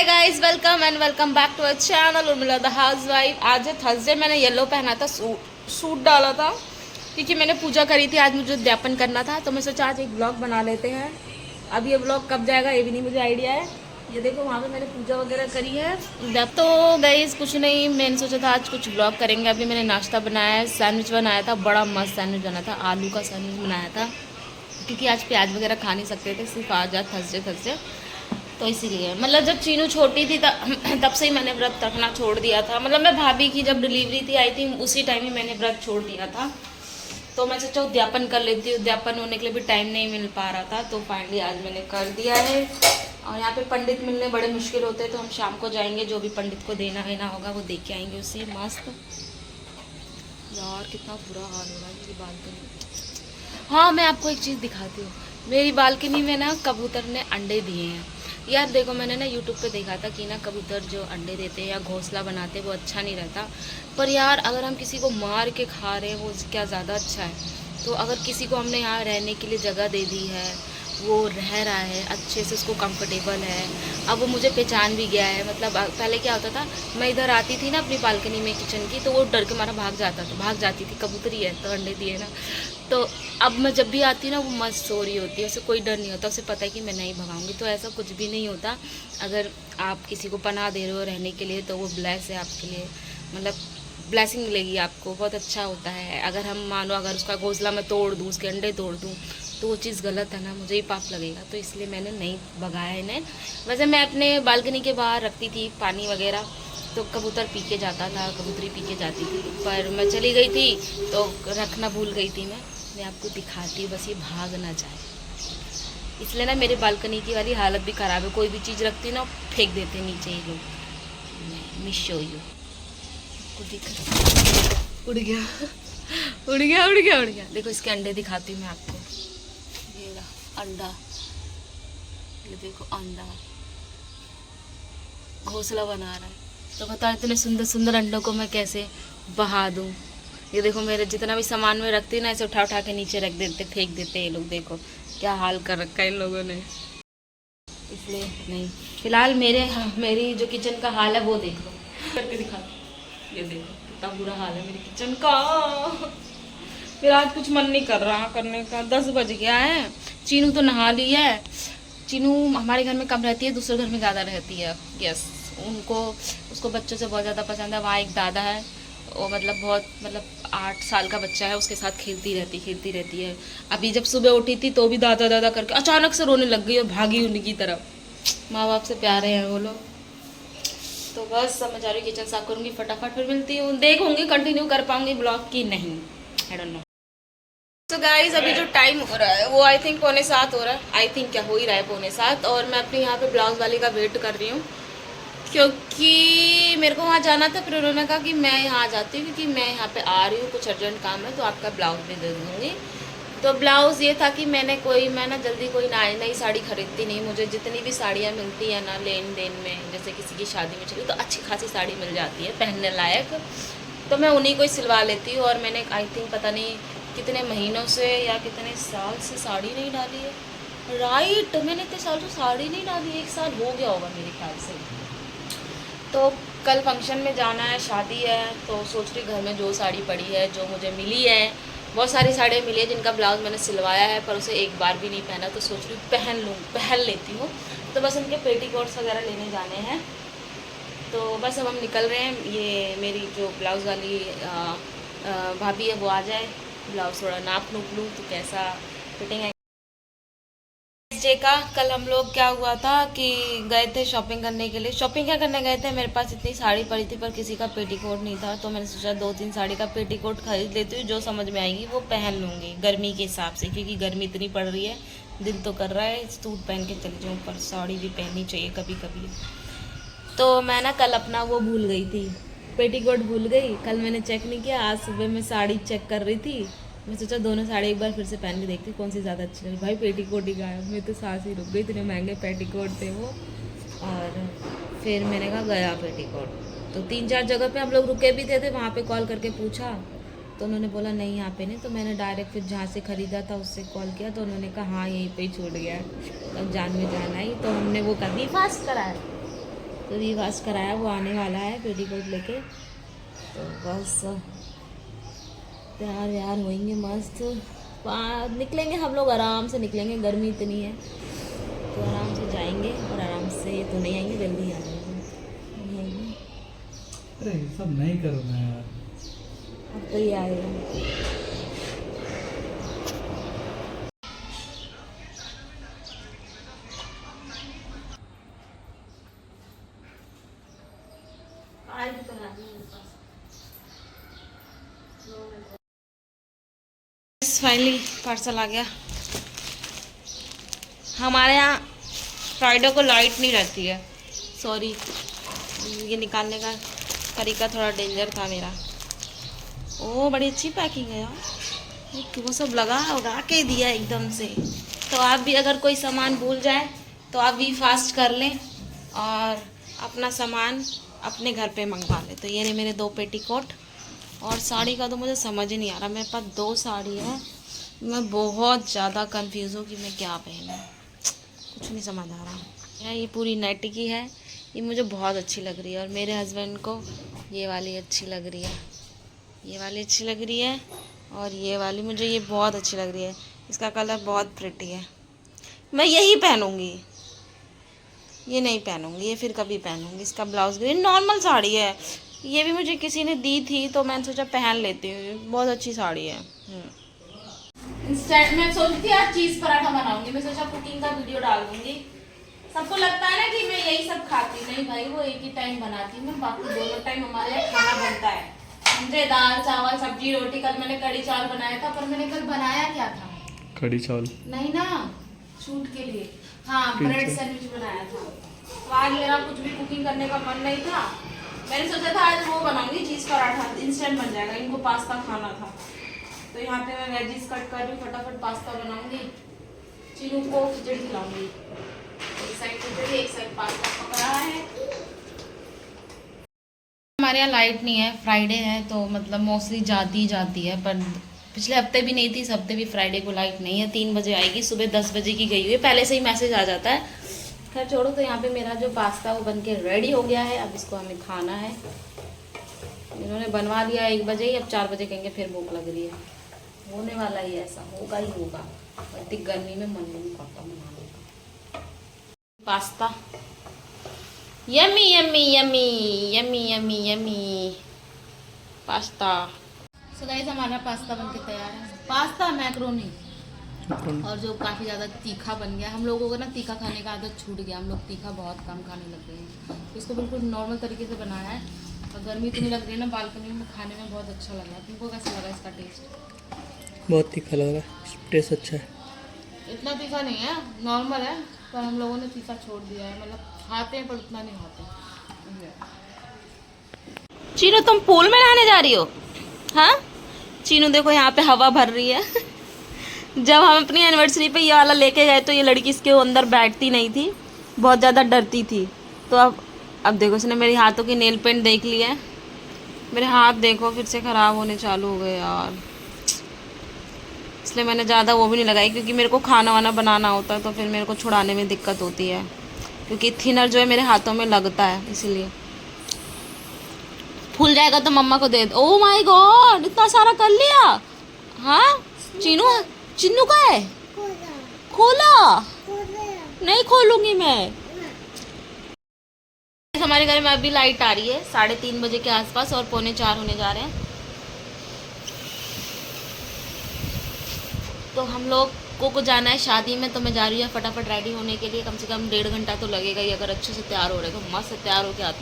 Hi guys, welcome and welcome back to our channel Urmila the housewife. आज है Thursday. मैंने yellow पहना था, सूट डाला था क्योंकि मैंने पूजा करी थी। आज मुझे उद्यापन करना था तो मैं सोचा आज एक ब्लॉग बना लेते हैं। अब ये ब्लॉग कब जाएगा ये भी नहीं मुझे आइडिया है। ये देखो वहाँ पे मैंने पूजा वगैरह करी है। तो गाइस कुछ नहीं, मैंने सोचा था आज कुछ ब्लॉग करेंगे। अभी मैंने नाश्ता बनाया है, सैंडविच बनाया था, बड़ा मस्त सैंडविच बना था, आलू का सैंडविच बनाया था क्योंकि आज प्याज वगैरह खा नहीं सकते थे, सिर्फ आज थर्सडे तो इसीलिए। मतलब जब चीनू छोटी थी तब से ही मैंने व्रत रखना छोड़ दिया था। मतलब मैं भाभी की जब डिलीवरी थी आई थी उसी टाइम ही मैंने व्रत छोड़ दिया था। तो मैं सोचा उद्यापन कर लेती हूँ, उद्यापन होने के लिए भी टाइम नहीं मिल पा रहा था तो फाइनली आज मैंने कर दिया है। और यहाँ पे पंडित मिलने बड़े मुश्किल होते हैं तो हम शाम को जाएंगे, जो भी पंडित को देना है ना होगा वो दे के आएंगे उससे। मस्त यार कितना बुरा हाल हो रहा है मेरी बालकनी। हाँ मैं आपको एक चीज़ दिखाती हूँ, मेरी बालकनी में ना कबूतर ने अंडे दिए हैं। यार देखो मैंने ना यूट्यूब पे देखा था कि ना कबूतर जो अंडे देते हैं या घोंसला बनाते हैं वो अच्छा नहीं रहता। पर यार अगर हम किसी को मार के खा रहे हैं वो क्या ज़्यादा अच्छा है। तो अगर किसी को हमने यहाँ रहने के लिए जगह दे दी है, वो रह रहा है अच्छे से, उसको कंफर्टेबल है, अब वो मुझे पहचान भी गया है। मतलब पहले क्या होता था, मैं इधर आती थी ना अपनी बालकनी में किचन की तो वो डर के मारा भाग जाती थी, कबूतर ही है तो अंडे दिए ना। तो अब मैं जब भी आती हूँ ना वो मस्त सो रही होती है, उसे कोई डर नहीं होता, उसे पता है कि मैं नहीं भगाऊंगी। तो ऐसा कुछ भी नहीं होता। अगर आप किसी को पनाह दे रहे हो रहने के लिए तो वो ब्लेस है आपके लिए, मतलब ब्लेसिंग मिलेगी आपको, बहुत अच्छा होता है। अगर हम मानो अगर उसका घोंसला मैं तोड़ दूँ, उसके अंडे तोड़ दूँ तो वो चीज़ गलत है ना, मुझे ही पाप लगेगा। तो इसलिए मैंने नहीं भगाया इन्हें। वैसे मैं अपने बालकनी के बाहर रखती थी पानी वगैरह तो कबूतर पी के जाता था, कबूतरी पी के जाती थी, पर मैं चली गई थी तो रखना भूल गई थी। मैं आपको दिखाती हूँ, बस ये भाग ना जाए इसलिए ना। मेरे बालकनी की वाली हालत भी ख़राब है, कोई भी चीज़ रखती ना फेंक देते नीचे ही लोग। मिस शो यू उड़ गया उड़ गया उड़ गया उड़ गया। देखो इसके अंडे दिखाती हूँ मैं आपको। ये रहा अंडा, ये देखो अंडा, घोंसला बना रहा है। तो बताओ इतने सुंदर सुंदर अंडों को मैं कैसे बहा दूँ। ये देखो मेरे जितना भी सामान में रखती है ना ऐसे उठा उठा के नीचे रख देते, फेंक देते ये लोग। देखो क्या हाल कर रखा है इन लोगों ने। इसलिए नहीं, फिलहाल मेरी जो किचन का हाल है वो देख लो, करके दिखा। ये देखो कितना बुरा हाल है मेरी किचन का। फिर आज कुछ मन नहीं कर रहा करने का, 10 बज गया है। चीनू तो नहा ली है। चीनू हमारे घर में कम रहती है, दूसरे घर में ज़्यादा रहती है। यस, उसको बच्चों से बहुत ज़्यादा पसंद है। वहाँ एक दादा है, वो मतलब 8 साल का बच्चा है, उसके साथ खेलती रहती है। अभी जब सुबह उठी थी तो भी दादा दादा करके अचानक से रोने लग गई और भागी उनकी तरफ। माँ बाप से प्यारे हैं वो लोग। तो बस अब मैं जा रही हूँ किचन साफ करूँगी फटाफट, फिर मिलती हूँ। देखूँगी कंटिन्यू कर पाऊँगी ब्लॉग की नहीं, आई डोंट नो। तो गाइज अभी जो टाइम हो रहा है वो आई थिंक 6:45 हो रहा है। आई थिंक क्या हो ही रहा है 6:45। और मैं अपने यहाँ पे ब्लाउज वाली का वेट कर रही हूँ क्योंकि मेरे को वहाँ जाना था। फिर उन्होंने कहा कि मैं यहाँ आ जाती हूँ क्योंकि मैं यहाँ पे आ रही हूँ, कुछ अर्जेंट काम है तो आपका ब्लाउज भी दे दूँगी। तो ब्लाउज़ ये था कि मैं ना जल्दी कोई नई साड़ी खरीदती नहीं। मुझे जितनी भी साड़ियाँ मिलती हैं ना लेन देन में, जैसे किसी की शादी में चली तो अच्छी खासी साड़ी मिल जाती है पहनने लायक, तो मैं उन्हीं को ही सिलवा लेती हूँ। और मैंने आई थिंक पता नहीं कितने महीनों से या कितने साल से साड़ी नहीं डाली है। राइट, मैंने इतने साल से साड़ी नहीं डाली, 1 साल हो गया होगा मेरे ख्याल से। तो कल फंक्शन में जाना है, शादी है, तो सोच रही घर में जो साड़ी पड़ी है जो मुझे मिली है, बहुत सारी साड़ियाँ मिली है जिनका ब्लाउज़ मैंने सिलवाया है पर उसे एक बार भी नहीं पहना, तो सोच रही पहन लेती हूँ। तो बस उनके पेटीकोट्स वगैरह लेने जाने हैं। तो बस अब हम निकल रहे हैं। ये मेरी जो ब्लाउज़ वाली भाभी है वो आ जाए, ब्लाउज़ थोड़ा नाप नूप लूँ तो कैसा फिटिंग है जे का। कल हम लोग क्या हुआ था कि गए थे शॉपिंग करने के लिए। शॉपिंग क्या करने गए थे, मेरे पास इतनी साड़ी पड़ी थी पर किसी का पेटीकोट नहीं था, तो मैंने सोचा 2-3 साड़ी का पेटीकोट खरीद लेती हूँ, जो समझ में आएगी वो पहन लूँगी गर्मी के हिसाब से, क्योंकि गर्मी इतनी पड़ रही है, दिल तो कर रहा है सूट पहन के चली जाऊँ पर साड़ी भी पहननी चाहिए कभी कभी। तो मैं ना कल अपना वो भूल गई थी, पेटीकोट भूल गई। कल मैंने चेक नहीं किया, आज सुबह मैं साड़ी चेक कर रही थी। मैं सोचा दोनों साड़ी एक बार फिर से पहन के देखती कौन सी ज़्यादा अच्छी लगी। भाई पेटीकोट ही गायब, मैं तो सांस ही रुक गई, इतने महंगे पेटीकोट थे वो। और फिर मैंने कहा गया पेटीकोट। तो 3-4 जगह पे हम लोग रुके भी थे, वहाँ पे कॉल करके पूछा तो उन्होंने बोला नहीं यहाँ पे नहीं। तो मैंने डायरेक्ट फिर जहाँ से ख़रीदा था उससे कॉल किया तो उन्होंने कहा हाँ यहीं पे ही छूट गया। तब जान में जान आई तो हमने वो कर दी फास्ट कराया। तो वीवाश कराया, वो आने वाला है पेटीकोट लेके। तो बस तैयार व्यार होएंगे मस्त, निकलेंगे हम लोग, आराम से निकलेंगे, गर्मी इतनी है तो आराम से जाएंगे और आराम से तो नहीं आएंगे, जल्दी आ जाएंगे। अरे सब नहीं करो ना यार, अब तो ये आएगा। फाइनली पार्सल आ गया। हमारे यहाँ फ्राइडे को लाइट नहीं रहती है, सॉरी, ये निकालने का तरीका थोड़ा डेंजर था मेरा। ओ बड़ी अच्छी पैकिंग है यार, वो सब लगा के दिया एकदम से। तो आप भी अगर कोई सामान भूल जाए तो आप भी फास्ट कर लें और अपना सामान अपने घर पे मंगवा लें। तो ये मेरे 2 पेटीकोट और साड़ी का तो मुझे समझ ही नहीं आ रहा, मेरे पास 2 साड़ी है, मैं बहुत ज़्यादा कंफ्यूज हूँ कि मैं क्या पहनूँ, कुछ नहीं समझ आ रहा। ये पूरी नेट की है, ये मुझे बहुत अच्छी लग रही है और मेरे हस्बैंड को ये वाली अच्छी लग रही है, ये वाली अच्छी लग रही है और ये वाली मुझे ये बहुत अच्छी लग रही है। इसका कलर बहुत प्रिटी है, मैं यही पहनूँगी, ये नहीं पहनूँगी, ये फिर कभी पहनूँगी। इसका ब्लाउज भी नॉर्मल साड़ी है, ये भी मुझे किसी ने दी थी तो मैंने सोचा पहन लेती हूँ, बहुत अच्छी साड़ी है। इंस्टेंट मैं सोचती थी आज चीज़ पराठा बनाऊंगी, मैं सोचा कुकिंग का वीडियो डाल दूंगी। सबको लगता है ना कि मैं यही सब खाती, नहीं भाई, वो एक ही टाइम बनाती हूँ मैं, बाकी दोनों टाइम हमारे यहाँ खाना बनता है, मुझे दाल चावल सब्जी रोटी। कल मैंने कड़ी चावल बनाया था, पर मैंने कल बनाया क्या था, कड़ी चावल नहीं ना, शूट के लिए, हाँ ब्रेड सैंडविच बनाया था। तो आज मेरा कुछ भी कुकिंग करने का मन नहीं था, मैंने सोचा था आज वो बनाऊंगी चीज़ पराठा, इंस्टेंट बन जाएगा, इनको पास्ता खाना था। तो यहाँ पे मैं वेजीज कट कर रही हूँ, फटाफट पास्ता बनाऊंगी, चीनू को खिचड़ी खिलाऊंगी, एक साइड खिचड़ी एक साइड पास्ता पक रहा है। हमारे यहाँ लाइट नहीं है, फ्राइडे है तो मतलब मोस्टली जाती है, पर पिछले हफ्ते भी नहीं थी, इस हफ्ते भी फ्राइडे को लाइट नहीं है। 3 बजे आएगी, सुबह 10 बजे की गई हुई है, पहले से ही मैसेज आ जाता है। खैर छोड़ो। तो यहाँ पे मेरा जो पास्ता वो बनके रेडी हो गया है, अब इसको हमें खाना है। इन्होंने बनवा दिया 1 बजे ही, अब 4 बजे कहेंगे फिर भूख लग रही है, होने वाला ही ऐसा, होगा ही होगा। इतनी गर्मी में मन नहीं करता बनाने का। Pasta yummy yummy yummy yummy yummy yummy pasta. So guys हमारा पास्ता बनके तैयार है, पास्ता मैक्रोनी, और जो काफ़ी ज़्यादा तीखा बन गया। हम लोगों को ना तीखा खाने का आदत छूट गया, हम लोग तीखा बहुत कम खाने लग गए हैं। इसको बिल्कुल नॉर्मल तरीके से बनाया है और गर्मी इतनी लग रही है ना, बालकनी में खाने में बहुत अच्छा लग रहा है। तुमको कैसा लगा इसका टेस्ट? बहुत तीखा लग रहा है, टेस्ट अच्छा है। इतना तीखा नहीं है, नॉर्मल है, पर हम लोगों ने तीखा छोड़ दिया है, मतलब खाते हैं पर उतना नहीं खाते। चीनू तुम पूल में नहाने जा रही हो? हाँ चीनू देखो यहाँ पे हवा भर रही है। जब हम अपनी एनिवर्सरी पे ये वाला लेके गए तो ये लड़की इसके अंदर बैठती नहीं थी, बहुत ज़्यादा डरती थी। तो अब देखो इसने मेरे हाथों की नेल पेंट देख ली है, मेरे हाथ देखो फिर से ख़राब होने चालू हो गए यार। इसलिए मैंने ज़्यादा वो भी नहीं लगाई, क्योंकि मेरे को खाना वाना बनाना होता है तो फिर मेरे को छुड़ाने में दिक्कत होती है, क्योंकि थिनर जो है मेरे हाथों में लगता है, इसीलिए। फूल जाएगा तो मम्मा को दे दो। ओह माय गॉड, इतना सारा कर लिया। हाँ चिन्नू का है, खोला नहीं खोलूंगी मैं। हमारे घर में अभी लाइट आ रही है 3:30 बजे के आसपास और 3:45 होने जा रहे हैं। तो हम लोग को जाना है शादी में, तो मैं जा रही हूँ फटाफट रेडी होने के लिए। कम से कम 1.5 घंटा तो लगेगा ही, अगर अच्छे से तैयार हो रहे तो मस्त तैयार होके आती।